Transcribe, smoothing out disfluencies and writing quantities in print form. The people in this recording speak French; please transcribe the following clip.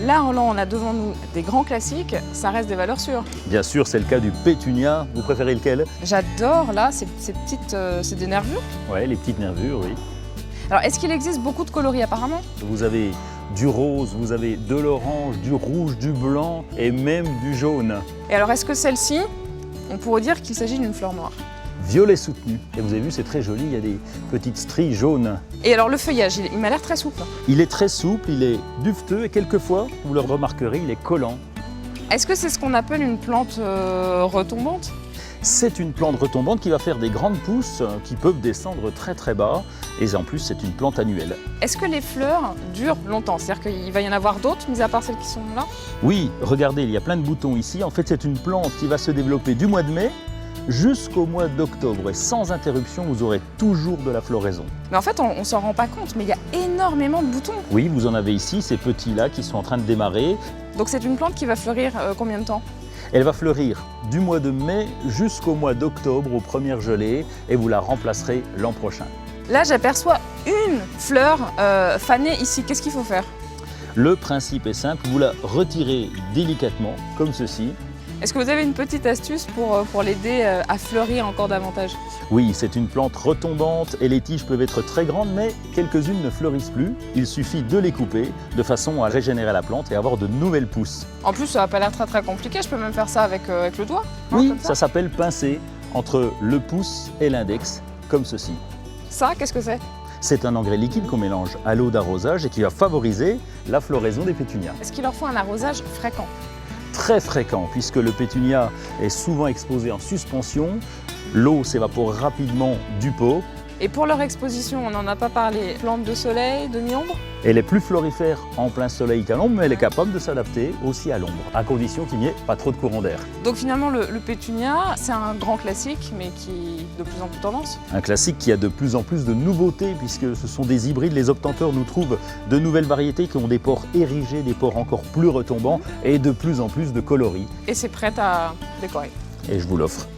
Là, on a devant nous des grands classiques, ça reste des valeurs sûres. Bien sûr, c'est le cas du pétunia. Vous préférez lequel? J'adore là, ces petites, c'est des nervures. Ouais, les petites nervures, oui. Alors, est-ce qu'il existe beaucoup de coloris apparemment? Vous avez du rose, vous avez de l'orange, du rouge, du blanc et même du jaune. Et alors, est-ce que celle-ci, on pourrait dire qu'il s'agit d'une fleur noire? Violet soutenu. Et vous avez vu, c'est très joli, il y a des petites stries jaunes. Et alors, le feuillage, il m'a l'air très souple. Il est très souple, il est duveteux et quelquefois, vous le remarquerez, il est collant. Est-ce que c'est ce qu'on appelle une plante retombante? C'est une plante retombante qui va faire des grandes pousses qui peuvent descendre très très bas. Et en plus, c'est une plante annuelle. Est-ce que les fleurs durent longtemps? C'est-à-dire qu'il va y en avoir d'autres, mis à part celles qui sont là? Oui, regardez, il y a plein de boutons ici. En fait, c'est une plante qui va se développer du mois de mai jusqu'au mois d'octobre. Et sans interruption, vous aurez toujours de la floraison. Mais en fait, on s'en rend pas compte, mais il y a énormément de boutons. Oui, vous en avez ici, ces petits-là qui sont en train de démarrer. Donc c'est une plante qui va fleurir combien de temps? Elle va fleurir du mois de mai jusqu'au mois d'octobre aux premières gelées et vous la remplacerez l'an prochain. Là, j'aperçois une fleur fanée ici. Qu'est-ce qu'il faut faire? Le principe est simple, vous la retirez délicatement, comme ceci. Est-ce que vous avez une petite astuce pour l'aider à fleurir encore davantage? Oui, c'est une plante retombante et les tiges peuvent être très grandes, mais quelques-unes ne fleurissent plus. Il suffit de les couper de façon à régénérer la plante et avoir de nouvelles pousses. En plus, ça n'a pas l'air très compliqué. Je peux même faire ça avec le doigt. Oui, comme ça s'appelle pincer entre le pouce et l'index, comme ceci. Ça, qu'est-ce que c'est? C'est un engrais liquide qu'on mélange à l'eau d'arrosage et qui va favoriser la floraison des pétunias. Est-ce qu'il leur faut un arrosage fréquent? Très fréquent, puisque le pétunia est souvent exposé en suspension. L'eau s'évapore rapidement du pot. Et pour leur exposition, on n'en a pas parlé. Plante de soleil, de mi-ombre? Elle est plus florifère en plein soleil qu'à l'ombre, mais elle est capable de s'adapter aussi à l'ombre, à condition qu'il n'y ait pas trop de courant d'air. Donc finalement, le pétunia, c'est un grand classique, mais qui de plus en plus tendance. Un classique qui a de plus en plus de nouveautés, puisque ce sont des hybrides. Les obtenteurs nous trouvent de nouvelles variétés qui ont des pores érigés, des pores encore plus retombants et de plus en plus de coloris. Et c'est prêt à décorer. Et je vous l'offre.